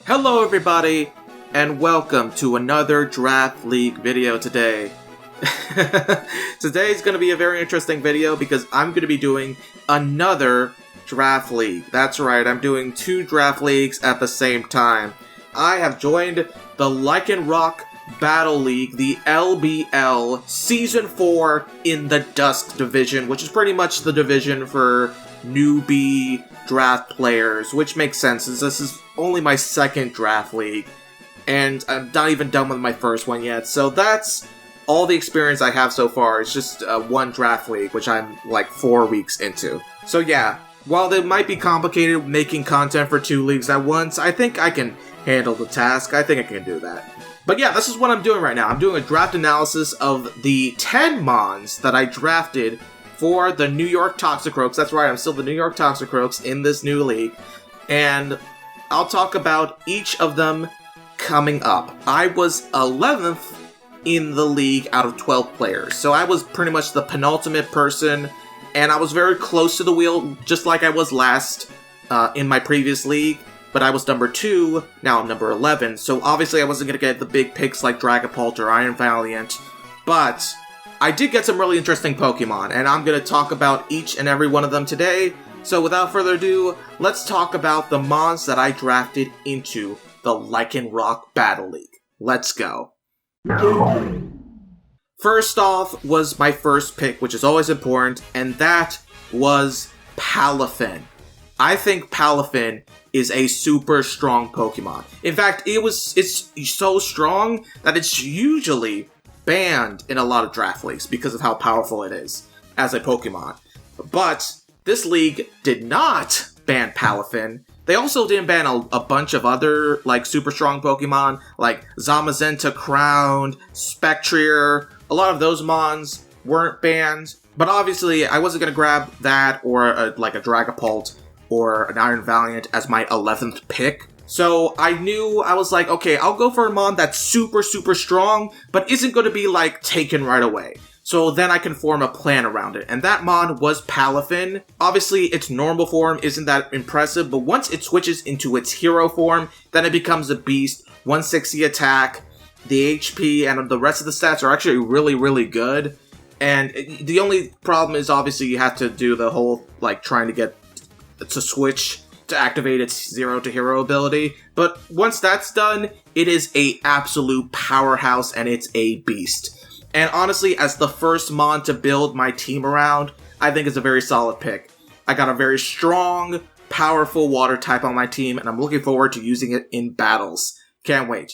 Hello everybody, and welcome to another Draft League video today. Today's going to be a very interesting video because I'm going to be doing another Draft League. That's right, I'm doing two Draft Leagues at the same time. I have joined the Lycanroc Battle League, the LBL, Season 4 in the Dusk Division, which is pretty much the division for newbie draft players, which makes sense since this is only my second draft league, and I'm not even done with my first one yet, so that's all the experience I have so far. It's just one draft league, which I'm like 4 weeks into. So yeah, while it might be complicated making content for two leagues at once, I think I can handle the task. I think I can do that. But yeah, this is what I'm doing right now. I'm doing a draft analysis of the 10 Mons that I drafted for the New York Toxicroaks. That's right, I'm still the New York Toxicroaks in this new league. And I'll talk about each of them coming up. I was 11th in the league out of 12 players. So I was pretty much the penultimate person. And I was very close to the wheel, just like I was last in my previous league. But I was number 2, now I'm number 11. So obviously I wasn't going to get the big picks like Dragapult or Iron Valiant. But I did get some really interesting Pokemon, and I'm going to talk about each and every one of them today. So without further ado, let's talk about the Mons that I drafted into the Lycanroc Battle League. Let's go. First off was my first pick, which is always important, and that was Palafin. I think Palafin is a super strong Pokemon. In fact, it's so strong that it's usually banned in a lot of draft leagues because of how powerful it is as a Pokemon. But this league did not ban Palafin. They also didn't ban a bunch of other like super strong Pokemon like Zamazenta Crowned, Spectrier. A lot of those Mons weren't banned. But obviously, I wasn't going to grab that or like a Dragapult or an Iron Valiant as my 11th pick. So I was like, okay, I'll go for a Mon that's super, super strong, but isn't going to be like taken right away. So then I can form a plan around it. And that Mon was Palafin. Obviously, its normal form isn't that impressive, but once it switches into its hero form, then it becomes a beast. 160 attack, the HP, and the rest of the stats are actually really, really good. And the only problem is obviously you have to do the whole, like, trying to get to switch to activate its Zero to Hero ability. But once that's done, it is a absolute powerhouse and it's a beast. And honestly, as the first Mon to build my team around, I think it's a very solid pick. I got a very strong, powerful water type on my team, and I'm looking forward to using it in battles. Can't wait.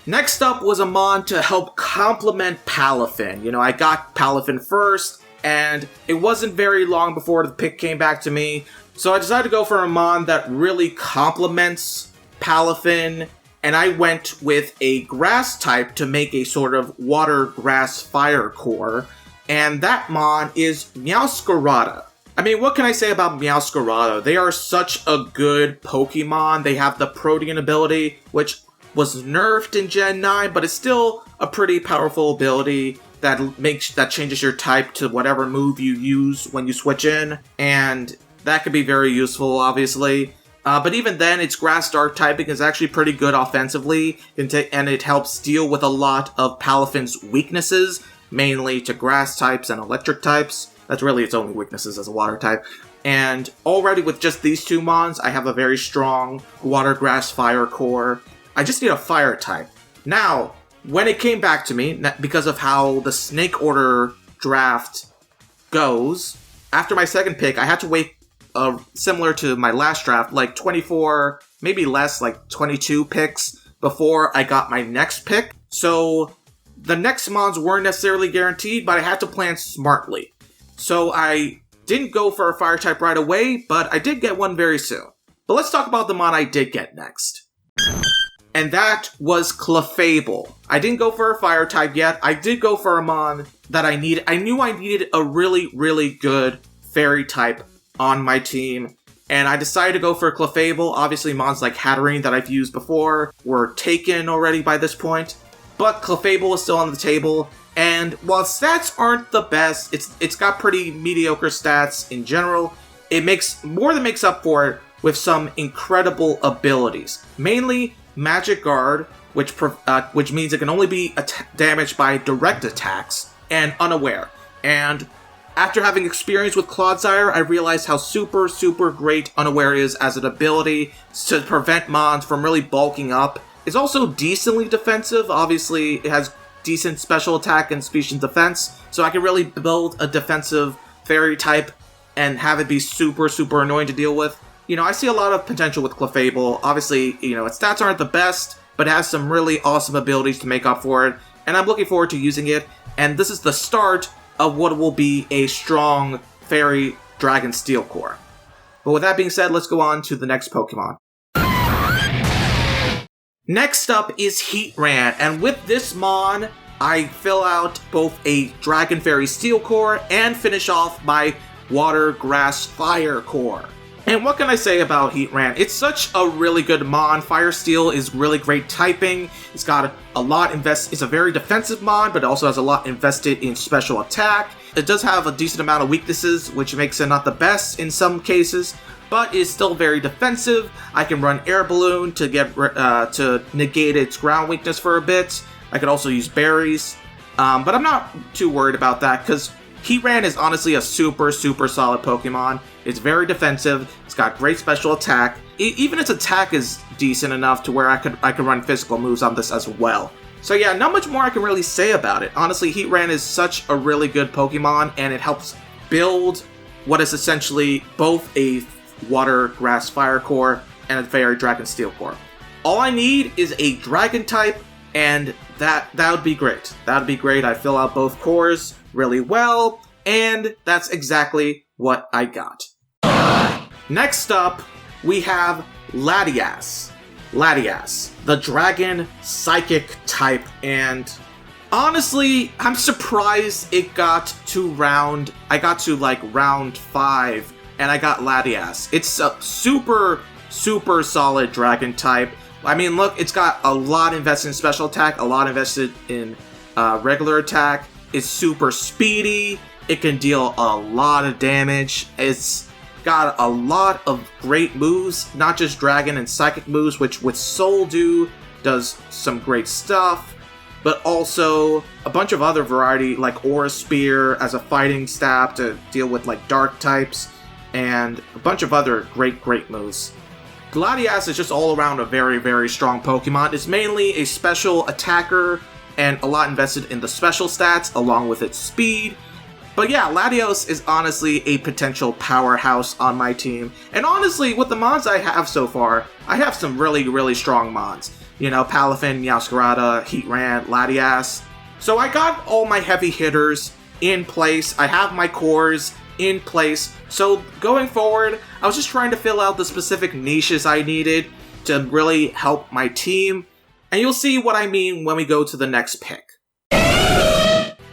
Next up was a Mon to help complement Palafin. You know, I got Palafin first, and it wasn't very long before the pick came back to me. So I decided to go for a Mon that really complements Palafin, and I went with a grass type to make a sort of water grass fire core, and that Mon is Meowscarada. I mean, what can I say about Meowscarada? They are such a good Pokemon. They have the Protean ability, which was nerfed in Gen 9, but it's still a pretty powerful ability that changes your type to whatever move you use when you switch in, and that could be very useful, obviously. But even then, its Grass Dark typing is actually pretty good offensively, and it helps deal with a lot of Palafin's weaknesses, mainly to Grass types and Electric types. That's really its only weaknesses as a Water type. And already with just these two Mons, I have a very strong Water Grass Fire core. I just need a Fire type. Now, when it came back to me, because of how the Snake Order draft goes, after my second pick, I had to wait, similar to my last draft, like 24, maybe less, like 22 picks before I got my next pick. So the next Mons weren't necessarily guaranteed, but I had to plan smartly. So I didn't go for a Fire type right away, but I did get one very soon. But let's talk about the Mon I did get next. And that was Clefable. I didn't go for a Fire type yet. I did go for a Mon that I needed. I knew I needed a really, really good Fairy type on my team. And I decided to go for Clefable. Obviously, Mons like Hatterene that I've used before were taken already by this point. But Clefable is still on the table. And while stats aren't the best, it's got pretty mediocre stats in general. It more than makes up for it with some incredible abilities. Mainly Magic Guard, which means it can only be damaged by direct attacks, and Unaware. And after having experience with Clodsire, I realized how super, super great Unaware is as an ability to prevent mons from really bulking up. It's also decently defensive. Obviously, it has decent special attack and speech and defense, so I can really build a defensive fairy type and have it be super, super annoying to deal with. You know, I see a lot of potential with Clefable. Obviously, you know, its stats aren't the best, but it has some really awesome abilities to make up for it, and I'm looking forward to using it. And this is the start of what will be a strong Fairy Dragon Steel Core. But with that being said, let's go on to the next Pokemon. Next up is Heatran, and with this Mon, I fill out both a Dragon Fairy Steel Core and finish off my Water, Grass, Fire Core. And what can I say about Heatran? It's such a really good Mon. Fire Steel is really great typing. It's got a lot it's a very defensive Mon, but it also has a lot invested in special attack. It does have a decent amount of weaknesses, which makes it not the best in some cases, but is still very defensive. I can run Air Balloon to get to negate its ground weakness for a bit. I could also use berries, but I'm not too worried about that because Heatran is honestly a super, super solid Pokemon. It's very defensive. It's got great special attack. Even its attack is decent enough to where I could run physical moves on this as well. So yeah, not much more I can really say about it. Honestly, Heatran is such a really good Pokemon, and it helps build what is essentially both a Water, Grass, Fire Core and a Fairy Dragon Steel Core. All I need is a Dragon type, and that would be great. That would be great. I fill out both cores really well, and that's exactly what I got. Next up, we have Latias. Latias, the Dragon Psychic type, and honestly, I'm surprised it got to round 5, and I got Latias. It's a super, super solid Dragon type. I mean, look, it's got a lot invested in special attack, a lot invested in regular attack. It's super speedy. It can deal a lot of damage. It's got a lot of great moves, not just Dragon and Psychic moves, which with Soul Dew does some great stuff, but also a bunch of other variety, like Aura Spear as a fighting stab to deal with like Dark types, and a bunch of other great moves. Latias is just all around a very, very strong Pokemon. It's mainly a special attacker and a lot invested in the special stats along with its speed. But yeah, Latios is honestly a potential powerhouse on my team. And honestly, with the mons I have so far, I have some really, really strong mons. You know, Palafin, Meowscarada, Heatran, Latias. So I got all my heavy hitters in place. I have my cores in place. So going forward, I was just trying to fill out the specific niches I needed to really help my team. And you'll see what I mean when we go to the next pick.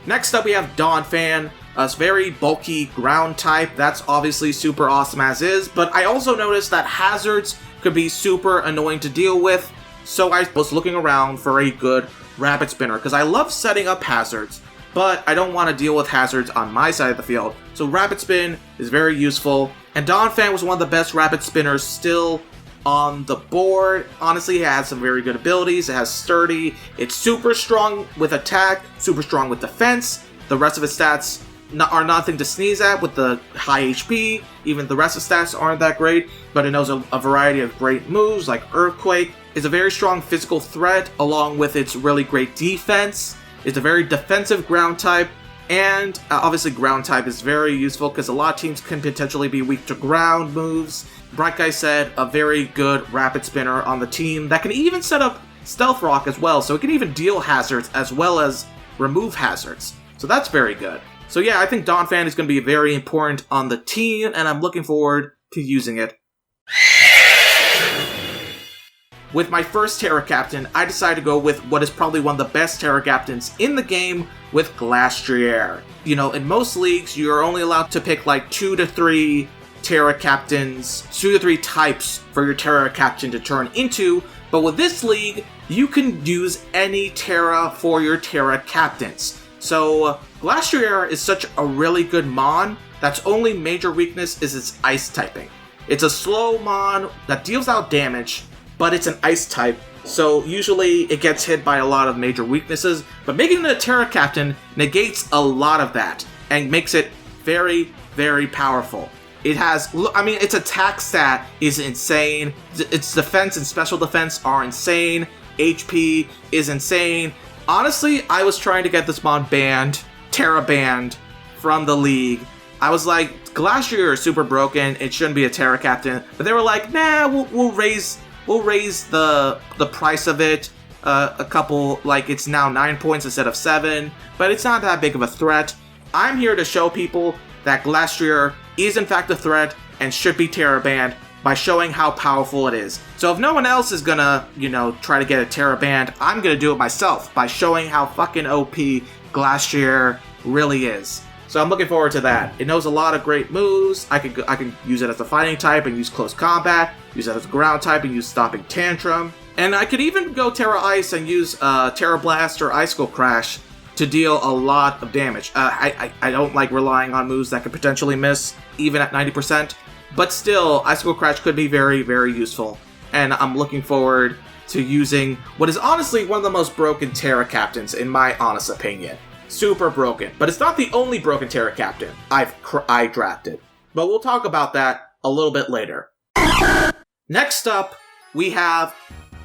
Next up, we have Donphan, a very bulky ground type. That's obviously super awesome as is, but I also noticed that hazards could be super annoying to deal with, so I was looking around for a good Rapid Spinner, because I love setting up hazards, but I don't want to deal with hazards on my side of the field, so Rapid Spin is very useful, and Donphan was one of the best Rapid Spinners still on the board. Honestly, it has some very good abilities. It has Sturdy. It's super strong with attack, super strong with defense. The rest of its stats are nothing to sneeze at with the high HP. Even the rest of its stats aren't that great, but it knows a variety of great moves like Earthquake. It's a very strong physical threat along with its really great defense. It's a very defensive ground type, and obviously ground type is very useful because a lot of teams can potentially be weak to ground moves. Bright Guy said a very good Rapid Spinner on the team that can even set up Stealth Rock as well, so it can even deal hazards as well as remove hazards. So that's very good. So yeah, I think Donphan is going to be very important on the team, and I'm looking forward to using it. With my first Terra Captain, I decided to go with what is probably one of the best Terra Captains in the game, with Glastrier. You know, in most leagues, you're only allowed to pick like 2 to 3 Terra Captains, 2 to 3 types for your Terra Captain to turn into, but with this league, you can use any Terra for your Terra Captains. So, Glastrier is such a really good Mon that's only major weakness is its Ice typing. It's a slow mon that deals out damage, but it's an ice type, so usually it gets hit by a lot of major weaknesses, but making it a Terra Captain negates a lot of that, and makes it very, very powerful. It has, I mean, its attack stat is insane, its defense and special defense are insane, HP is insane. Honestly, I was trying to get this mon banned, Terra banned, from the league. I was like, Glacier is super broken, it shouldn't be a Terra Captain, but they were like, nah, we'll raise the price of it a couple, like it's now 9 points instead of 7, but it's not that big of a threat. I'm here to show people that Glacier is in fact a threat and should be Terra banned by showing how powerful it is. So if no one else is gonna, try to get a Terra banned, I'm gonna do it myself by showing how fucking OP Glacier really is. So I'm looking forward to that. It knows a lot of great moves. I can use it as a fighting type and use close combat, use it as a ground type and use stopping tantrum. And I could even go Terra Ice and use Terra Blast or Icicle Crash to deal a lot of damage. I don't like relying on moves that could potentially miss, even at 90%, but still, Icicle Crash could be very, very useful. And I'm looking forward to using what is honestly one of the most broken Terra Captains, in my honest opinion. Super broken. But it's not the only broken Terra Captain I drafted. But we'll talk about that a little bit later. Next up, we have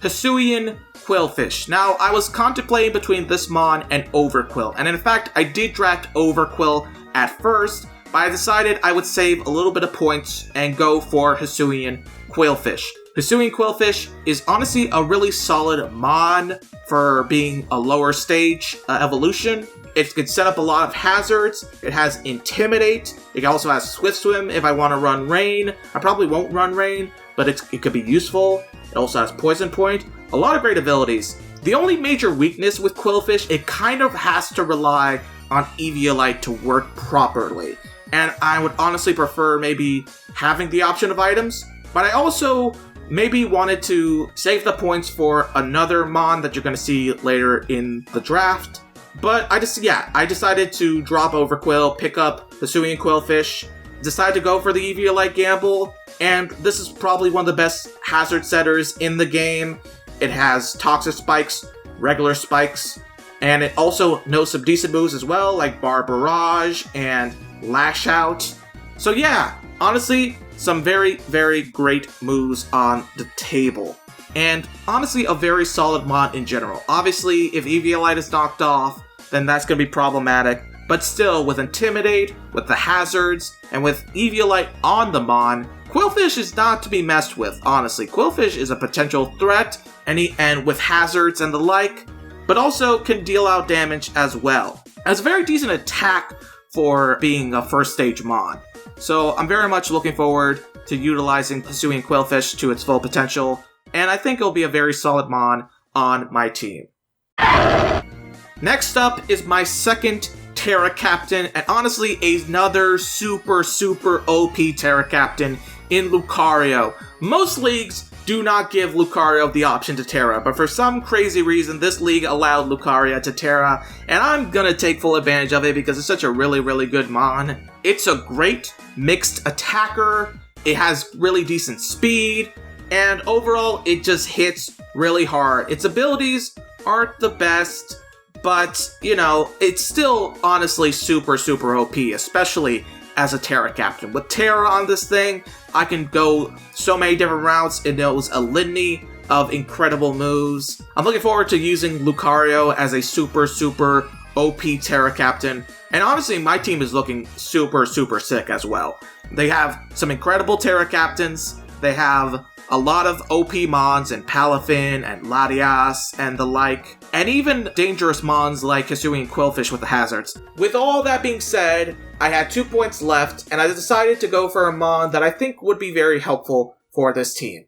Hisuian Quillfish. Now, I was contemplating between this mon and Overquill, and in fact, I did draft Overquill at first, but I decided I would save a little bit of points and go for Hisuian Quillfish. Hisuian Quillfish is honestly a really solid mon for being a lower stage evolution. It can set up a lot of hazards. It has Intimidate. It also has Swift Swim if I want to run Rain. I probably won't run Rain, but it could be useful. It also has Poison Point. A lot of great abilities. The only major weakness with Quillfish, it kind of has to rely on Eviolite to work properly. And I would honestly prefer maybe having the option of items, but I also maybe wanted to save the points for another mon that you're going to see later in the draft. But I decided to drop Overquill, pick up Hisuian Quillfish, decided to go for the Eviolite gamble, and this is probably one of the best hazard setters in the game. It has Toxic Spikes, regular spikes, and it also knows some decent moves as well, like Bar Barrage and Lash Out. So yeah, honestly, some very, very great moves on the table. And honestly, a very solid mod in general. Obviously, if Eviolite is knocked off, then that's going to be problematic. But still, with Intimidate, with the hazards, and with Eviolite on the mon, Quillfish is not to be messed with, honestly. Quillfish is a potential threat, and with hazards and the like, but also can deal out damage as well. Has a very decent attack for being a first stage mon. So I'm very much looking forward to utilizing Hisuian Quillfish to its full potential, and I think it'll be a very solid mon on my team. Next up is my second Terra Captain, and honestly another super, super OP Terra Captain in Lucario. Most leagues do not give Lucario the option to Terra, but for some crazy reason this league allowed Lucario to Terra, and I'm gonna take full advantage of it because it's such a really, really good mon. It's a great mixed attacker, it has really decent speed, and overall it just hits really hard. Its abilities aren't the best, but, it's still honestly super, super OP, especially as a Terra Captain. With Terra on this thing, I can go so many different routes. It knows a litany of incredible moves. I'm looking forward to using Lucario as a super, super OP Terra Captain. And honestly, my team is looking super, super sick as well. They have some incredible Terra Captains. They have a lot of OP mons and Palafin and Latias and the like, and even dangerous mons like Hisuian Quillfish with the hazards. With all that being said, I had 2 points left, and I decided to go for a mon that I think would be very helpful for this team.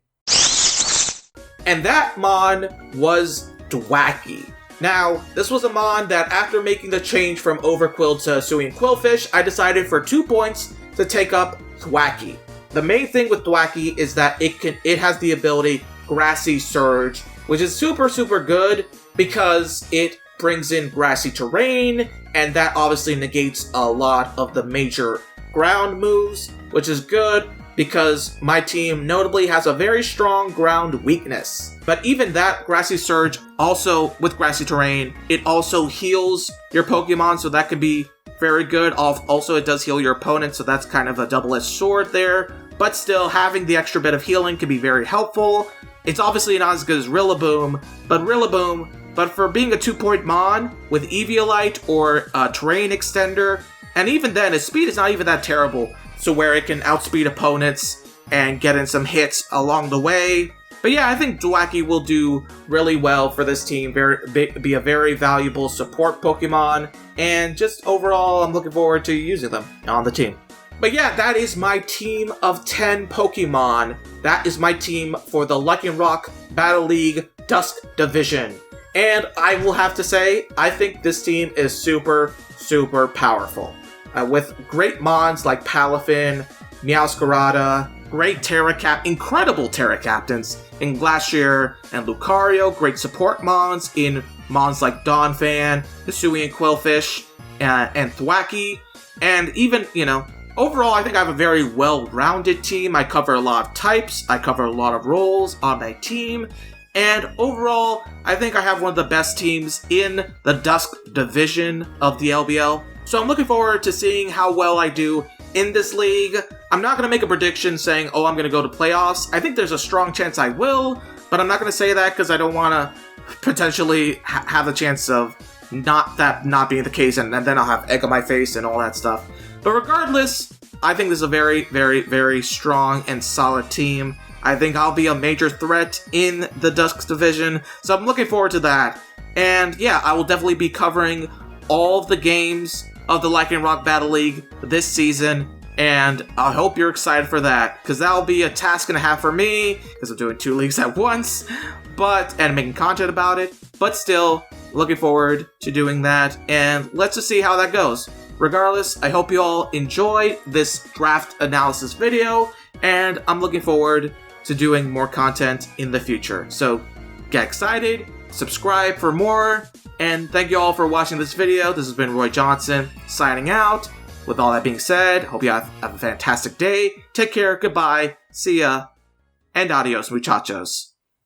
And that mon was Dwacky. Now, this was a mon that after making the change from Overquill to Hisuian Quillfish, I decided for 2 points to take up Dwacky. The main thing with Dwacky is that it has the ability Grassy Surge, which is super, super good because it brings in grassy terrain, and that obviously negates a lot of the major ground moves, which is good because my team notably has a very strong ground weakness. But even that, Grassy Surge also, with Grassy Terrain, it also heals your Pokemon, so that could be very good. Also, it does heal your opponent, so that's kind of a double-edged sword there. But still, having the extra bit of healing can be very helpful. It's obviously not as good as Rillaboom, but for being a 2-point Mon with Eviolite or Terrain Extender, and even then, its speed is not even that terrible, so where it can outspeed opponents and get in some hits along the way. But yeah, I think Dwaki will do really well for this team, be a very valuable support Pokemon, and just overall, I'm looking forward to using them on the team. But yeah, that is my team of 10 Pokemon. That is my team for the Lycanroc Battle League Dusk Division. And I will have to say, I think this team is super, super powerful. With great Mons like Palafin, Meowscarada, incredible Terra Captains in Glacier and Lucario, great support Mons in Mons like Donphan, Hisuian Quillfish, and Thwackey, and even, overall, I think I have a very well-rounded team. I cover a lot of types, I cover a lot of roles on my team, and overall, I think I have one of the best teams in the Dusk Division of the LBL. So I'm looking forward to seeing how well I do in this league. I'm not going to make a prediction saying, I'm going to go to playoffs. I think there's a strong chance I will, but I'm not going to say that because I don't want to potentially have the chance of not being the case, and then I'll have egg on my face and all that stuff. But regardless, I think this is a very, very, very strong and solid team. I think I'll be a major threat in the Dusk Division, so I'm looking forward to that. And yeah, I will definitely be covering all of the games of the Lycanroc Battle League this season, and I hope you're excited for that, because that'll be a task and a half for me, because I'm doing 2 leagues at once, and making content about it, but still, looking forward to doing that, and let's just see how that goes. Regardless, I hope you all enjoyed this draft analysis video, and I'm looking forward to doing more content in the future. So, get excited, subscribe for more, and thank you all for watching this video. This has been Roy Johnson, signing out. With all that being said, hope you have a fantastic day. Take care, goodbye, see ya, and adios, muchachos.